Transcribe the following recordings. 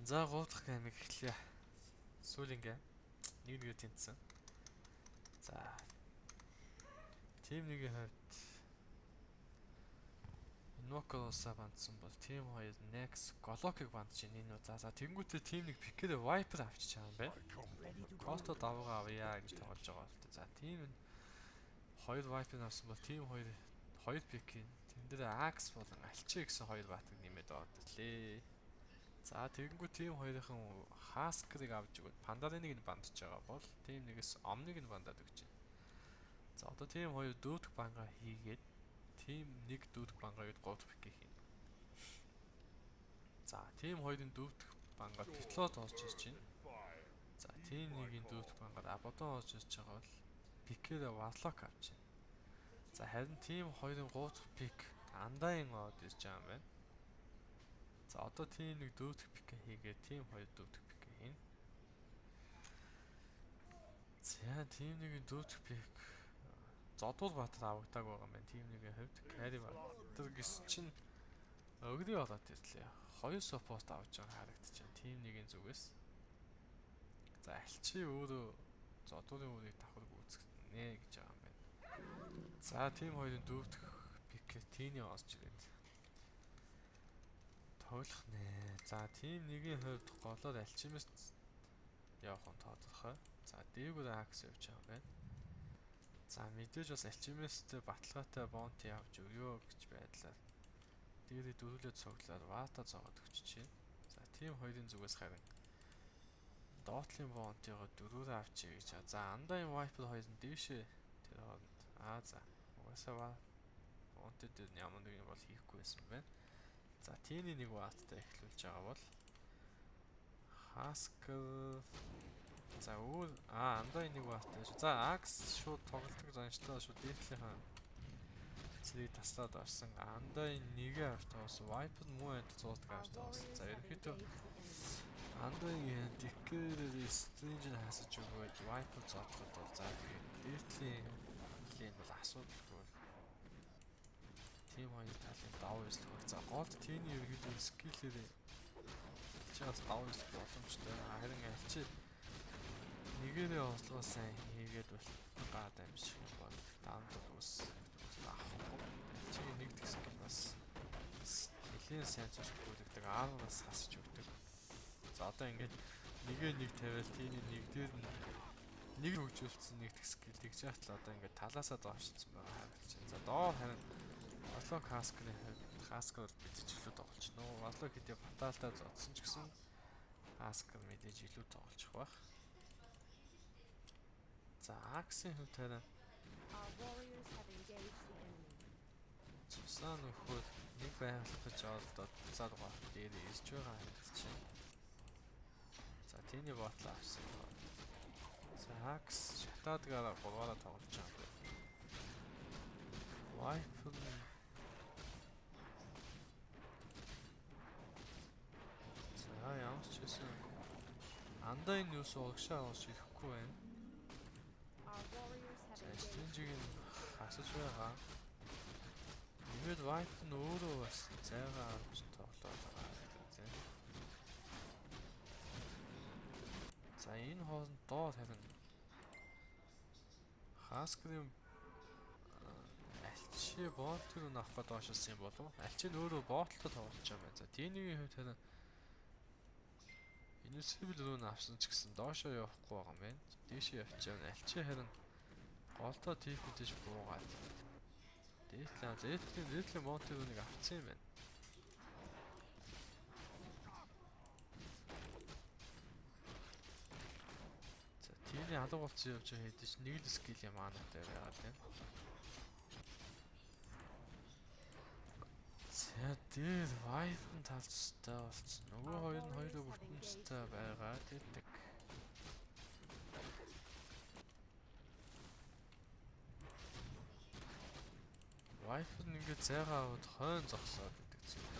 За 3 дахь геймийг эхлэе. Сүүлийн гейм. 1-1 тэнцсэн. За. Team 1-ийн хувьд Invoker-усаа бандсан бол Team 2 Nex Golok-ыг бандж байна энэ. За тэгэнгүүтээ Team 1 Pick-ээр Viper авчиж байгаа юм байна. Costo давгаа авъя гэж тоглож байгаа л дээ. За Team 2 Viper авсан бол Team 2 2 Pick-ийн тэн дээр Axe болон Alchie гэсэн хоёр батыг нэмээд байгаа лээ. За тэгэнгүүт Team 2-ын Husker-ыг авч өгөөд Pandarin-ыг нь бандж байгаа бол Team 1-ээс Omni-г нь бандаад өгч байна. За одоо Team 2 дүүтг банга хийгээд Team 1 дүүтг бангаа гээд 3 дахь pick хийнэ. За Team 2-ын дүүтг бангаа Pitlot орж ирж байна. За Team 1-ийн дүүтг бангаар Abaddon орж ирж байгаа бол pick-ээр Warlock авч байна. За харин Team 2-ын 3 дахь pick Undyne орж ирж байгаа юм байна. За одоо Team 1 дүүтг pick хийгээд Team 2 дүүтг pick хийнэ. За Team 1-ийн дүүтг pick Зодвол Баатар авагдааг байгаа юм байна. Team 1-ийн хувьд Carry Баатар гис чинь өгрий болоод ирлээ. 2 support авч байгаа харагдаж байна. Team 1-ийн зүгээс. За Alchie өөрөө Зодволын үрийг давхар гүйцэтгэнэ гэж байгаа юм байна. За Team 2-ын дүүтг pick Tiny орж ирээд тоглох нэ. За Team 1-ийн хувьд голоор Alchemist явах нь тодорхой. За дээгүүр Axe явж байгаа юм байна. За мэдээж бас Alchemist баталгаатай Bounty авч өгөө гэж байдлаар дээрээ дөрүүлээд цуглаад Vata зоогод өгч чинь. За Team 2-ын зүгээс харин Dotling Bounty-го дөрөөр авчий гэж. За Undyne Viper 2 нь дээшээ тэр хооронд. За угаасаа Bounty дээр ямар нэг юм бол хийхгүй байсан байна. За Tiny нэг Vata-тай эхлүүлж байгаа бол Husker. За өөр Undyne нэг Vata шүү. За Axe шууд тоглолтог заншлаа шүү. Дээдлийнхэн цэрийг таслаад орсон. Undyne нэгэ авч тоос Viper муу адил зурдаг авч тоос. За ерөнхийдөө Undyne Dicker-ээр Strange-ийг хасаж өгөөд Viper зодоход бол за тэгээд дээдлийн лейн бол асуудалгүй. Team 2 талын давуу эслэх баг. За гол Tiny ерөнхийдөө skill-ээр чаас давуу эслэх боломжтой. Харин Alchie нэгээрээ ослогоо сайн хийгээд бол гад амжих юм бол даунлог ус авахгүй. Alchie нэг дэх skill бас нэлийн сайн зүсгүүлдэг аараас хасаж өгдөг. За одоо ингээд нэгээ нэг тавиал Tiny нэг дээр нэг хөгжүүлсэн нэг дэх skill тэгж яхад л одоо ингээд талаасаа доошсон байгаа харагдаж байна. За доор харин Warlock Husker-ийн хувьд Husker мэдээж илүү тоглож нөө. Warlock хэдий фаталтай зодсон ч гэсэн Husker мэдээж илүү тоглож байх. За Axe-ийн хувьд харин цусаа нөхөд нэг байгалах гэж олдоод буцаад гоо дээр ирж байгаа харагдаж байна. За Tiny bot авсан. За Axe шатаадгаараа 3-аараа тоглож байгаа юм байна. Viper за ямар ч байсан Undyne юус урагшаа авах ирэхгүй байна. За Strange-ийг нь хасаж байгаа. Нэмээд Viper нь өөрөө бас зайгаа авч тоглоод байгаа тийм. За энэ хооронд доор харин Husker-ийн Alchie Bolt-ыг нь авах гээд оошилсан юм болов уу? Alchie нь өөрөө Bolt-тай тоглож байгаа юм байна. За Tiny-ийн хувьд харин Invincible руу нь авсан ч гэсэн доошоо явахгүй байгаа юм байна. Дээшээ явчихвал Alchie харин голдоо тип мэдээж буугаад дээдлийн Bounty руу нэг авцсан юм байна. За Tiny алга болцсон явж байгаа хэдий ч нэг л skill юмаанатай байгаа тийм. За дээр Viper нь талцтай болсон. Нөгөө хоёр нь хоёулаа бүтэнцтэй байгаа гэдэг. Viper нь ингээд зайгаа аваад хойно зогсоод гэдэг зүйл.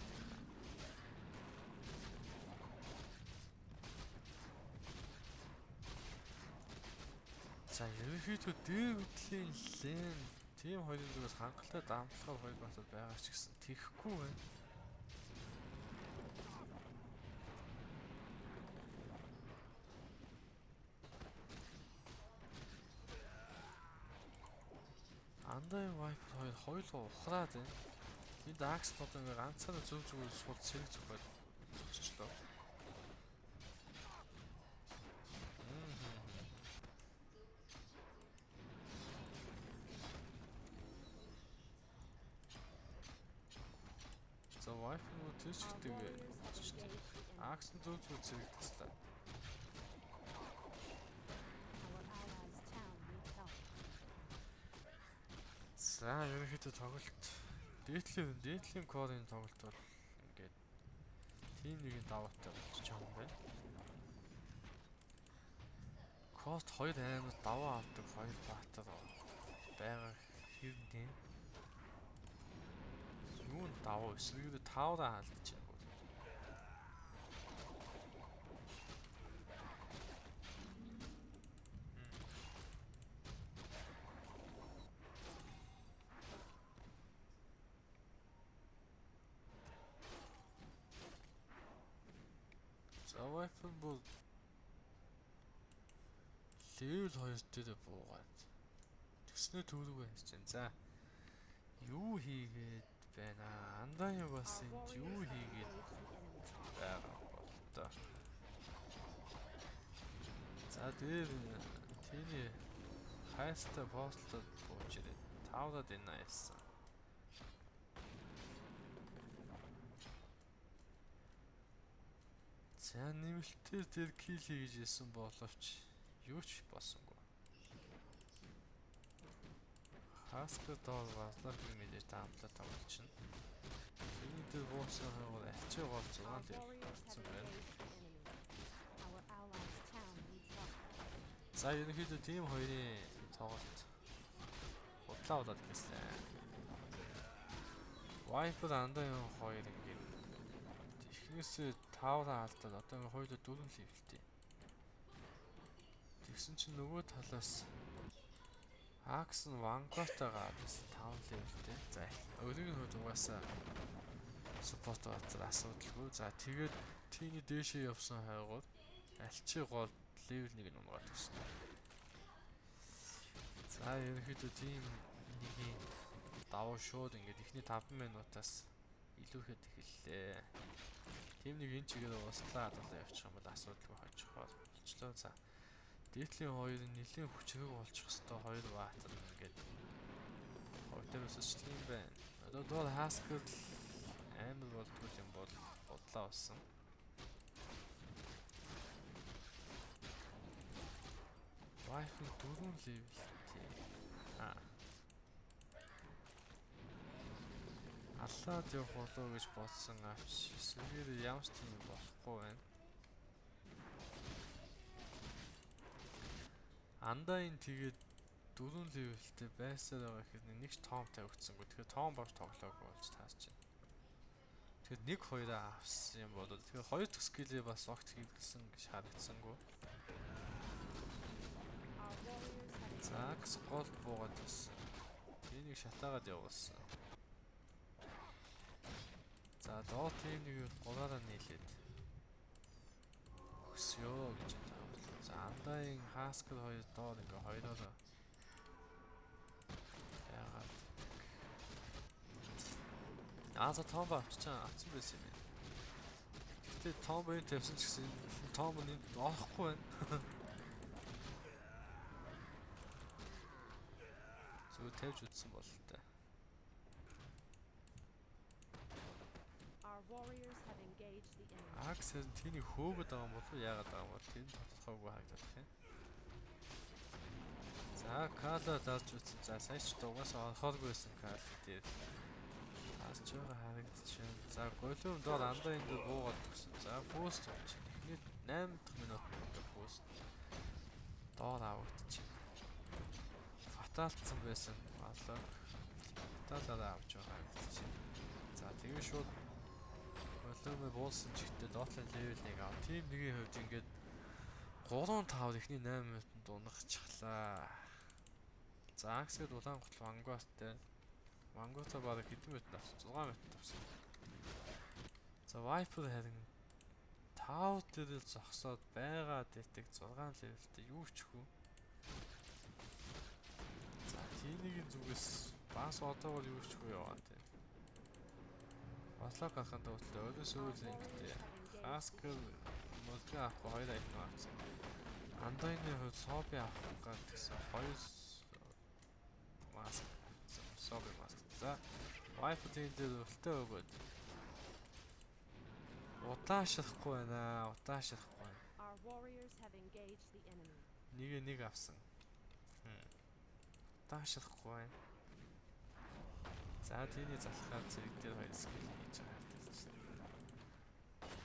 За ерөнхийдөө дээр хөдлийн лен Team 2-ын зүгээс хангалттай дамжлагаар хоёр батал байгаа ч гэсэн тийхгүй байна. Undying Viper хоёулаа ухраад байна. Энд Axe одоо ингээ ганцаараа зөв зөв сул зэрэг зөвхөд зогсчлоо. За Viper нөө тэр чигтэйгээ болчихсон. Axe нь зөв зөв зэрэг таслаа. За ерөнхийдөө тоглолт дээдлийн кодын тоглолт бол ингээд team нэг даваатай болчих юм байна. Cost 2 аймаг даваа авдаг 2 баатар байгаа хэрнээ. Юу н даваа эсрэгээр 5-аа хаалдаж байна. Viper бол level 2 дээр буугаад төснөө төрөөгөө хийж байна. За юу хийгээд байна? Undying бас энд юу хийгээд байгаа болтой. За дээр тэний хайста постлод бууж ирээд 5-даа дэнэ яасан. За нэмэлтээр тэр кил хийж исэн боловч юу ч болсонгүй. Хаскер доор бадлах мэдээж таамтлаа тоглолчихно. Тэний дээр буусан хойгоор альчаа гол 6 дээр болсон байна. За ерөнхийдөө team 2-ын тоглолт худлаа удаад гэсэн. Viper Undying 2 ингээд эхнээсээ 5-аа алдаад одоо ингээ хоёулаа 4 левелтэй. Тэгсэн чинь нөгөө талаас Axe нь Vanguard-аагаа авсан 5 левелтэй. За өөрийн хувьд угаасаа support баатар асуудалгүй. За тэгээд тийний дээшээ явсан хайгууд альчи гол левел 1 унгаад өгсөн. За ерөнхийдөө team 1-ийн давуу шууд ингээд эхний 5 минутаас илүүхэд эхэллээ. Team 1 энэ чигээр ууслаа хадгалаа явчих юм бол асуудалгүй хожихоор болчлоо. За дээдлийн 2 нь нэлийн хүчрэг болчих хэвээр 2 баатар ингээд хоёртой өсөжлөө юм байна. Одоо доор Haskell амар болтгүй юм бол бодлоо болсон. Viper 4 левелтэй. Аллаад явах болоо гэж бодсон авч эсвэр ямар ч юм болохгүй байна. Undying тэгээд 4 левелтэй байсаар байгаа хэрнээ нэг ч том тавигдсангүй. Тэгэхээр том болж тоглоогүй болж таарч байна. Тэгэхээр 1-2 авсан юм болоо. Тэгэхээр 2 дахь скиллээ бас огт хийвэлсэн гэж харагдсангүй. Axe гол буугаад байсан. Тэнийг шатаагаад явуулсан. За доо team 1-ийг 3-аараа нийлээд өгсөё гэж таамаглав. За Undying Haskell 2 доор ингээ 2-ороо яагаад за том авцсан байсан юм. Гэтэ том байн тавьсан ч гэсэн том нь орохгүй байна. Зүгээр тавьж үтсэн бол л та. Axe тэний хөөгд байгаа юм болов яагаад байгаа юм бол тэр тодорхойгүй харагдах юм. За Кала дарж үтсэн. За сая ч угаасаа орохооргүй байсан Кал дээр. Таас ч байгаа харагдчихэв. За голом доор Undying дээр буугаад өгсөн. За фост болж. Эхний 8 дахь минут фост доор авагдчих. Фаталцсан байсан. Фаталаараа авч байгаа харагдчих. За тэгээ шууд голомыг буулсан ч ихтэй доотлын левел 1 ав. Team 1-ийн хувьд ингээд 3-5 эхний 8 минутанд унагчихлаа. За Axe-д Улаангот Vanguard-тай. Vanguard-а бараг хэдэн минут авсан? 6 минут авсан. За Viper харин 5 дээр л зогсоод байгаа дэтэг 6 левелтэй юу ч хүү. За Тинийг зүгээс бас одоогор юу ч хөө яваа тий. Батлог гарахын тулд өөрөөс өөрийн гэдэг хаскер мөлтгөө авах хоёр айтем авсан. Андайны хувьд соби авах гэсэн хоёр маск соби маск. За вайпын дээр үлтээ өгөөд удаашрахгүй байна. Удаашрахгүй. Нэг авсан. Удаашрахгүй байна. За тийний залхаад зэрэг дээр хоёр скил хийж байгаа гэсэн чинь.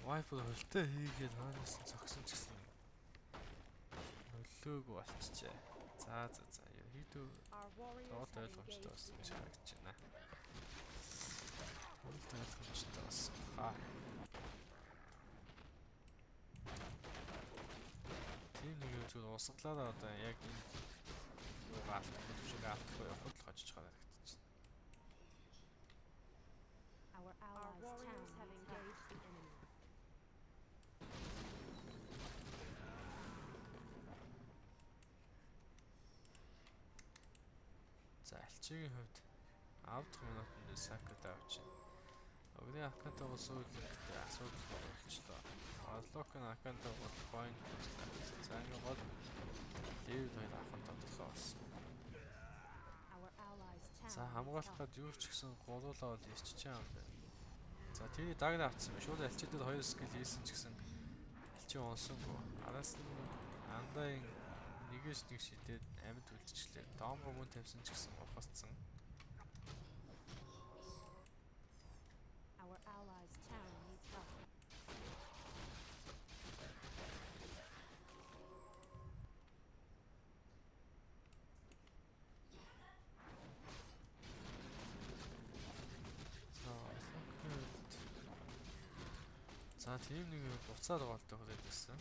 Вайпер хөлтөө хийгээд хаанаас нь цогсон ч гэсэн нөлөөгүй болчихжээ. За ерөөдөө тоод ойлгомжтой болсон гэж харагдаж байна. Хөлтөө ойлгомжтой болсон. Тийм нэг юм зүгээр усглаад одоо яг энэ юу гаалт шиг аахгүй явахд л хожиж байгаа харагдаж байна. Our warriors have engaged the enemy. За алчигийн хувьд 10 дахь минутанд сакад авч байна. Огны аккаунтаа сүүлдээ асуудал болчихлоо. Орлокын аккаунтаа бол coin за ингэ бол левел 2 авахын тодорхой болсон. За хамгаалахад юу ч гэсэн гуруулаа бол ирчихэж байгаа юм байна. За тий дагд авцсан юм. Шууд алчид дээр 2 скил хийсэн ч гэсэн алчин унсангүй. Араас нь андайн нэгээс нэг шидэд амьд үлдчихлээ. Доомго мөн тавьсан ч гэсэн ухасцсан. Our allies' town needs help. За тийм нэг буцаад гоолтой хүрээд байсан.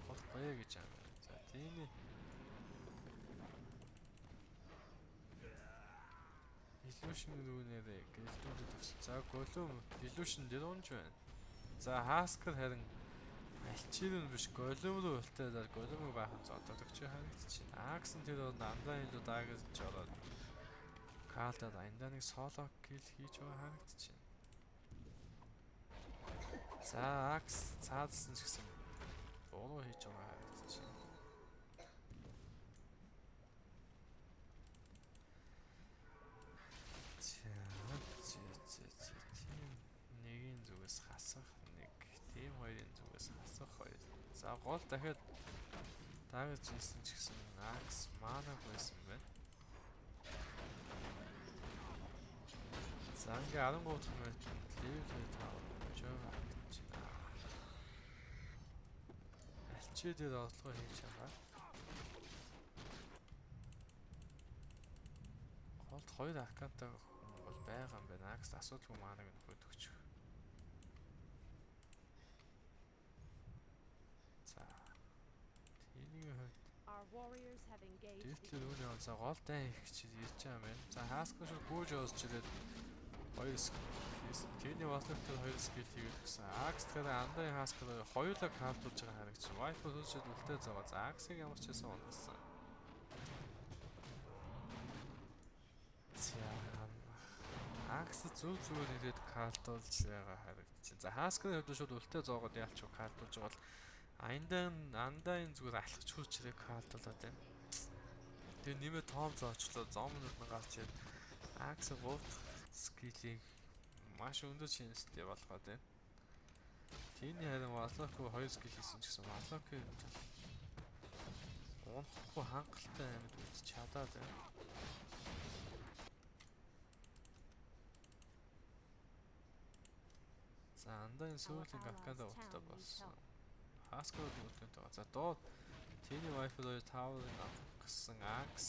Гол гоё гэж юм. За тийний illusion рүүнээрээ гэлдүүдэд авсан. За голом illusion дээр унж байна. За хаскер харин алчир нь биш голом руу үлтээ за голомыг баахан зодогч харагдчихэв. Акс нь тэр дандаа илүү даагаж ороод каалтад андаа нэг соло кил хийж байгаа харагдчихэв. За акс цаадсан ч гэсэн буруу хийж байгаа харагдчихэв. Нэгийн зүгээс хасах нэг, тийм хоёрын зүгээс хасах хоёр. За гол дахиад дагаж ийсэн ч гэсэн акс манаг байсан байна. За ингээ 13 дахь минутанд левел 5 жоо харагдаж байна. Алчээ дээр орлого хийж байгаа. Голд 2 аккаунтаа бол байгаа юм байна. Акс асуудалгүй манаг нь хөдөгч. За. Тэний хувьд дээдлэр үүний онцоо гол дай их чиж ирж байгаа юм байна. За хаскаа шүү гүйж оосч ирээд 2 скил. Тэний бослогтод 2 скил хийгээд гисэн. Акс тэгэхээр андаа хаскаа хоёулаа картуулж байгаа харагч. Вайпер хөлшөд үлдээ зовоо. За аксыг ямар ч хэсэн унтсан. Акс зүгээр ирээд картуулж байгаа харагдчих. За хасканы хувьд шууд үлтээ зоогоод яалч картуулж байгаа бол андаын зүгээр алхаж хурч ирээд картуулаад байна. Тэгээ нэмээ том зоочлоо зомнууд нь гарч ирээд акс 3 скилийг маш өндөр шинжтэй болгоод байна. Тийний харин Варлокгүй 2 скил хийсэн ч гэсэн Варлокийн унахгүй хангалттай амьд үз чадаад байна. За андаын сүүлийн аккаунт утгатай болсон. Хаскууд үлдэнтэй байгаа. За доод Тэний Wi-Fi 5-ыг авах гэсэн акс.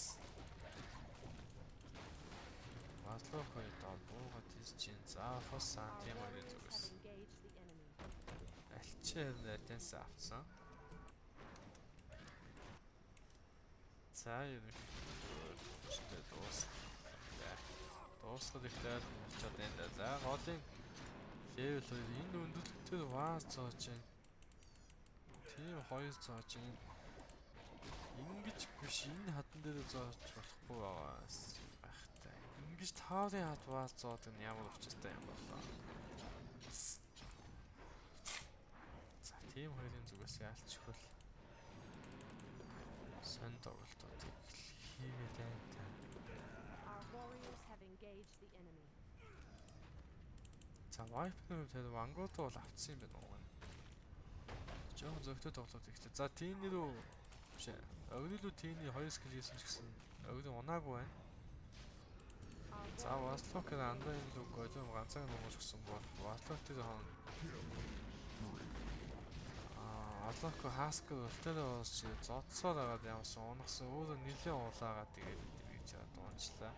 Батлог хоёр доод буугаад тийсчин. За хос сантимагийн зүгээс. Алчээр нэтэнс авцсан. За юу ч дуусгад ихтэй болчиход байна. За голын левел 2 энэ өндөрлөлтөөр ваа зоож байна. Тийм 2 зоож байна. Ингэж биш энэ хатан дээр зооч болохгүй байхтай. Ингэж таарын хат баас зоодог нь ямар учиртай юм болоо. За тийм хоёрын зүгээс яалчгүй сон тоглолтуудыг хийгээд байна та. Our warriors have engaged the enemy. За вайпны хувьд тэр вангууд бол авцсан юм байна уу? Жохон зөгтөд тоглоод ихтэй. За тийм нэрүү биш ээ. Өгнөлөө тийний 2 скил хийсэн ч гэсэн өгнө унаагүй байна. За Васлокер андаа энэ лүг голом ганцаар нугаж гсэн бол Васлок тэр хон Аллако хаскер өлтөрөө бас зодсоор агаад ямарсан унагсан өөрөө нилээ уулаагаад тэгээд гэж чад унчлаа.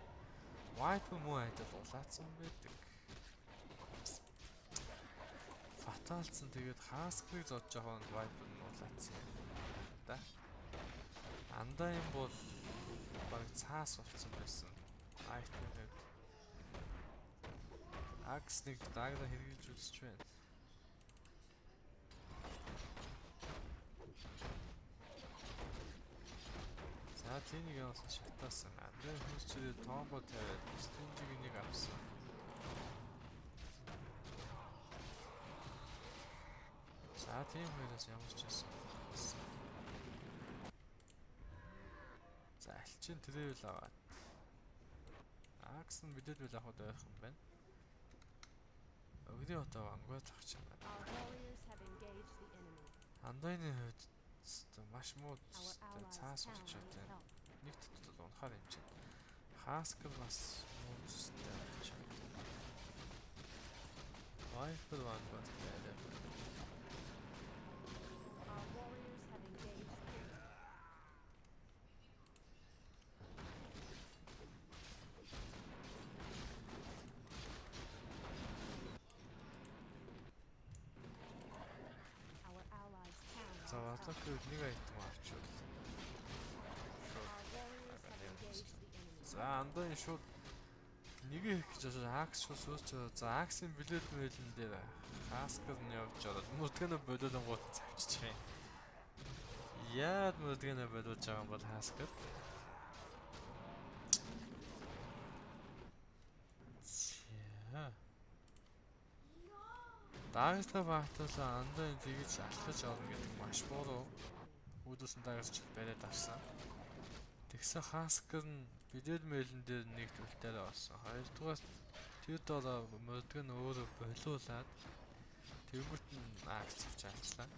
Вайп муу айдал улаацсан байдаг. Фаталцсан тэгээд хаскерыг зодж байгаа нь вайп нь улаацсан юм да. Андаа юм бол баг цаас болцсон байсан. Айтнээд Аксныг даагда хэрглэж үзэж байна. За тийнийг явуулсан шатаасан. Андаа хүмүүсчээ томбо тавиад стенжиг нэг авсан. За тийм хоёроос ямар ч байсан. За алчин тэрэвэл аваад. Акс нь бидэд үл авах байх юм байна. Өгний отоо ангуй тагч юм байна. Our warriors have engaged the enemy. Андайны хувьд маш муу Our allies' цаас town болчиход needs байна. help. Нэг төтөл унахаар юм чинь. Хаскер бас муу зүстэй болчиход. Вайпер вангууд байлаа. Our warriors have engaged the enemy. Our allies' town За needs help. Васлокер нэг айтем авчвал. Our warriors have engaged the enemy. За андайн шууд нэг их гэж Акс шууд сууч. За Аксын билет мэлэн дээр Хаскер нь явж ороод мөрдгөнө болоод гот завчиж байгаа юм. Яад мөрдгөнө болоод байгаа юм бол Хаскер. Дагста бааталаа андаа тэгж алхаж орно гэдэг маш буруу. Үүдүүлсэн дагаж бариад авсан. Тэгсэн Хаскер нь бидэл мэлэн дээр нэг төлтөөрөө болсон. Хоёрдугаас тэр дороо мөрдгөн өөрөө болиулаад тэгмэт нь Акс авч алчлаа.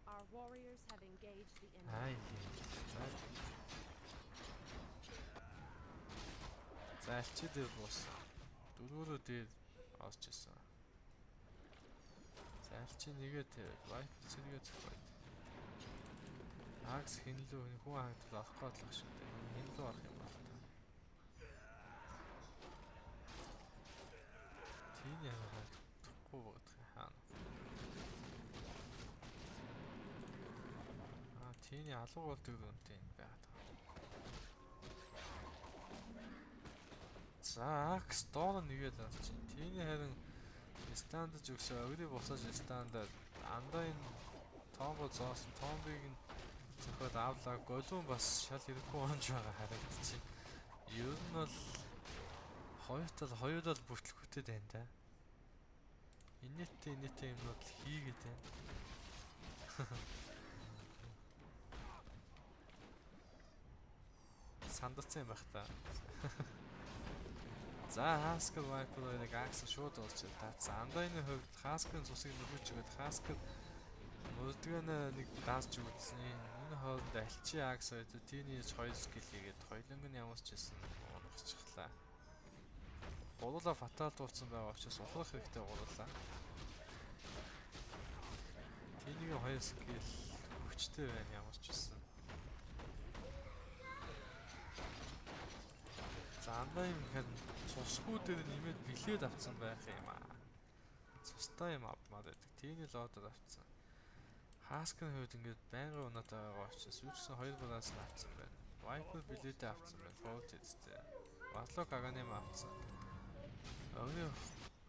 Our warriors have engaged the enemy. Ай. За алчи дээр буусан. Дөрөврөө дээр орж исэн. За алчи нэгээ тэр вайп зэрэгээ зохиод. Акс хинлүү хүн хаагтал авах гээд л шүү дээ. Хинлүү авах юм бол та. Тийм яагаад тухгүй бодох хаана. Тийний алуу болдог үнтэй юм байгаад байгаа. За Акс доор нэгээд авч чинь. Тийний харин стандаж өгсөө өгний буцааж стандаар андаа энэ томбо зоосон томбыг нь зөхөд авлаа голуун бас шал ирэхгүй онж байгаа харагдчих. Ер нь бол хоёулаа бүртлэхүүтэд байна да. Инээтэй юмнууд л хийгээд байна. Сандацсан юм байх та. За Хаскер вайперыг Акс шууд олж таацсан. Андайны хувьд Хаскерын цусыг нөгөөж өгöd Хаскер мөрдгөнө нэг даасч үзсэн. Энэ хооронд альчи Акс хоёр тийний 2 скил хийгээд хоёуланг нь ямар ч байсан уурчихлаа. Гурлаа фатал дуулсан байгаа учраас ухрах хэрэгтэй гурлаа. Тийний 2 скил хүчтэй байна ямар ч байсан. За андаа юм хэн цусгүй дээр нэмээд билет авцсан байх юм аа. Цустай юм авмаар байдаг. Тийний лодод авцсан. Хаскын хувьд ингээд байнгын унаад байгаа учраас үүссэн 2 баланс нь авцсан байна. Вайпер билетээ авцсан байна. Форт эзтэй. Васлок аганим авцсан. Өгний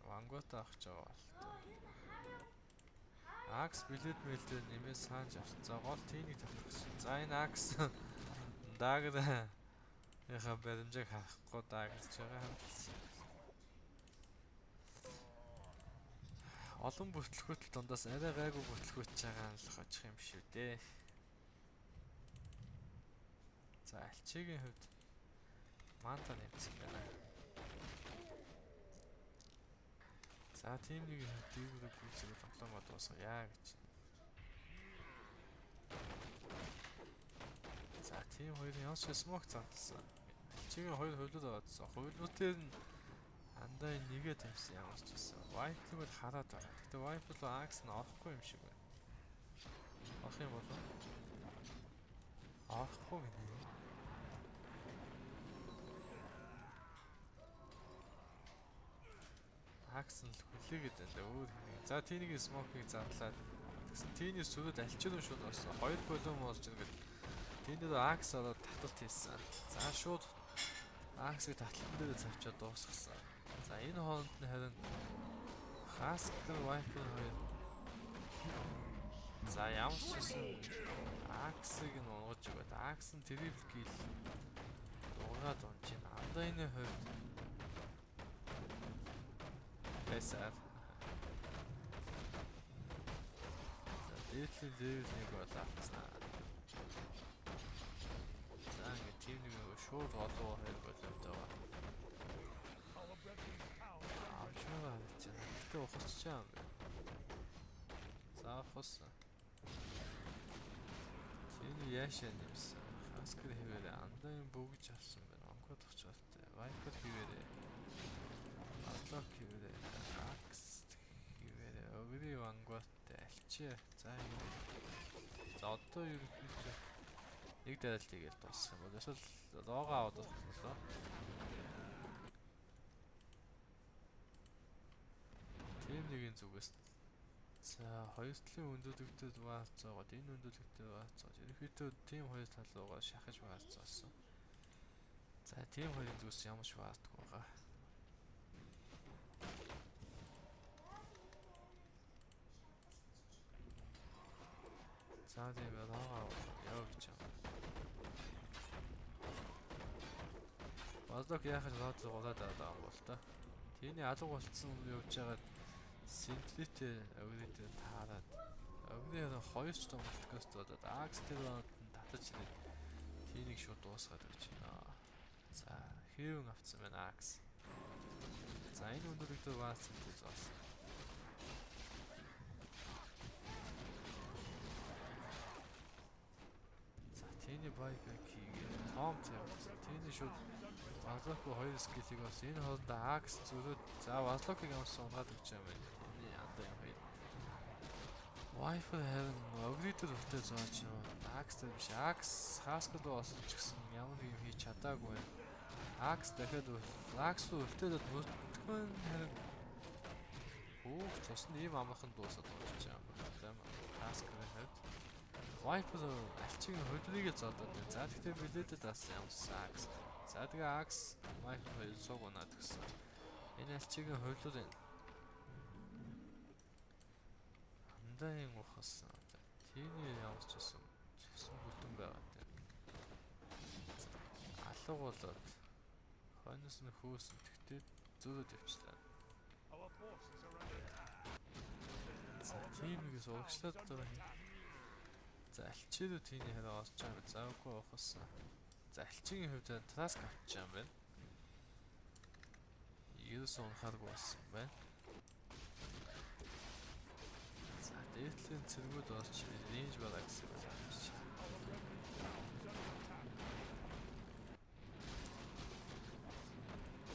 вангота авч байгаа бол тоо. Акс билет мэлдээ нэмээд саанж авсан. За гол тийнийг татах гэсэн. За энэ Акс даагда яха баримжааг харахгүй даа гэж байгаа. Олон бүтлгүүтэл дундаас арай гайгүй бүтлгүүтж байгаа нь л хочих юм шүү дээ. За альчигийн хувьд манта нэмсэн байна. За тийм нэг дийгүүрэг гүйцээг тоглоомоо дуусгая гэж. За тийм хоёрын ямар ч смок цагдсан. Альчигийн хоёр хөвлөд байгаадсан. Хөвлөдөө нь андаа нэгэ тавьсан ямар ч байсан. Wipe л хараад байгаа. Гэтэ wipe л Axe нь орохгүй юм шиг байна. Орох юм болов? Орохгүй гинэ. Axe нь л хүлээгээд байна. Өөр хэнийг. За тийнийг смокийг зарлаад. Тэгсэн тийний сүрүүд альчирын шууд орсон. Хоёр голом орж иргээд. Тийнээр Axe ороод таталт хийсэн. За шууд Axe-ийг татлан дээр завчаад дуусгасан. За энэ хооронд нь харин Хаскер Wipe-ийн хоёр. За ямар ч гэсэн Axe-ийг нь унгаж өгöd. Axe нь triple kill дуугаад унж байна. Андайны хувьд Эсэр. За дээдлийн level 1 бол авцсан. За ингээд тийм нэг шууд олоо хоёр болоод байгаа. Авчмаа гэж байна. Гэтэ ухасчаа юм байна. За ухасан. Тийм яашаа нэмсэн. Хаскер хэвээрээ андайн бөгж авсан байна. Онгод очолтой. Viper хэвээрээ. Atlok хэвээрээ. Axe хэвээрээ. Өври вангуаттай альчи. За юм. За одоо ерөнхийдөө нэг дараалт хийгээл дуусах юм бол эсвэл лого аваад болоо. Тийм нэгэн зүгээс за хоёр талын өндөлөгдөд баацаагаад энэ өндөлөгдөд баацаад ерөнхийдөө тийм хоёр тал руугаа шахаж баацаасан. За тийм хоёрын зүгээс ямар ч баадгүй байгаа. За тийм лого явж байгаа. Бадлок яхаж лоод гулаад байгаа юм бол та. Тийний алга болцсон явж байгаад Синтлитэ өврөдөө таарад. Өврөдөө хоёр ч том подкаст болоод Axe дээр татаж ирээд тийнийг шууд дуусгаад өгч байна. За хэвэн авцсан байна Axe. За энэ өндөрөгдөө баасан гэж зоосон. За тийний байбек хийгээд том тавьсан. Тийний шууд Бадлоку хоёр скиллийг бас энэ хоолнд Axe зүрхэд за Бадлокыг ямарсан унгаад өгч байгаа юм байна. Эний андаа юм байна. Wi-Fi харин өврөдөө хүртэл зооч юу. Axe биш. Axe хаскад болсон ч гэсэн ямар нэг юм хийж чадаагүй байна. Axe дахиад Axe хүртэл бүртгэн харин цус нь ийм амархан дуусаад болж байгаа юм байна. Хаскад харин Wi-Fi альчиг хөдлөгийг зодод байна. За тэгтээ билетэд бас ямарсан Axe. За тэгээ Axe Wi-Fi сууг унаад гисэн. Энэ альчигийн хувьлууд энэ. Андайн ухасан. Тийний ямар ч гэсэн бүтэн байгаа тийм. Алга болоод хойноос нь хөөсөн тэгтээ зөөд явчлаа. За тиймээс урагшлаад байгаа юм. За альчидөө тийний хараа олж байгаа. За үгүй ухасан. За альчигийн хувьд таsk авчих юм байна. Ерөөс унахааргүй болсон байна. За дээдлийн цэргүүд орч рейнж байгаа гэсэн байна.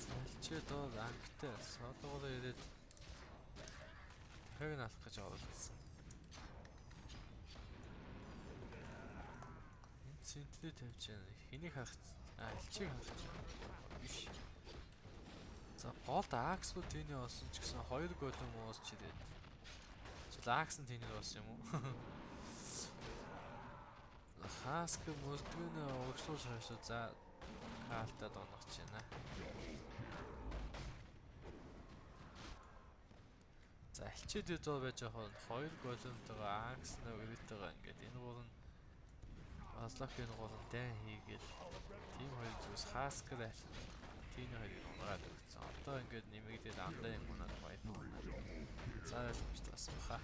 За альчид доо ангтай солоогоо ирээд хэг нь алах гэж оролцсон. Синтлээ тавьж яана. Хэнийг харах альчиг харах биш. За голд Axe-гоо тийний олсон ч гэсэн хоёр голом уусч ирээд. Эсвэл Axe нь тийний олсон юм уу? Хаскер мөрдгөнөө урагшлуулж хаашаа за хаалтад оногч байна. За альчид доо байж байгаа хоёр голомтойгоо Axe-наа өрөөтэйгээ ингээд энэ гурав нь Нозлокийн гурван дан хийгээл тим хоёр зүс хааскрал тийм хоёрыг унгаад өгсөн. Одоо ингээд нэмэгдээд андаа юм унаад вайп унаад. За ойлгомжтой болсон баха.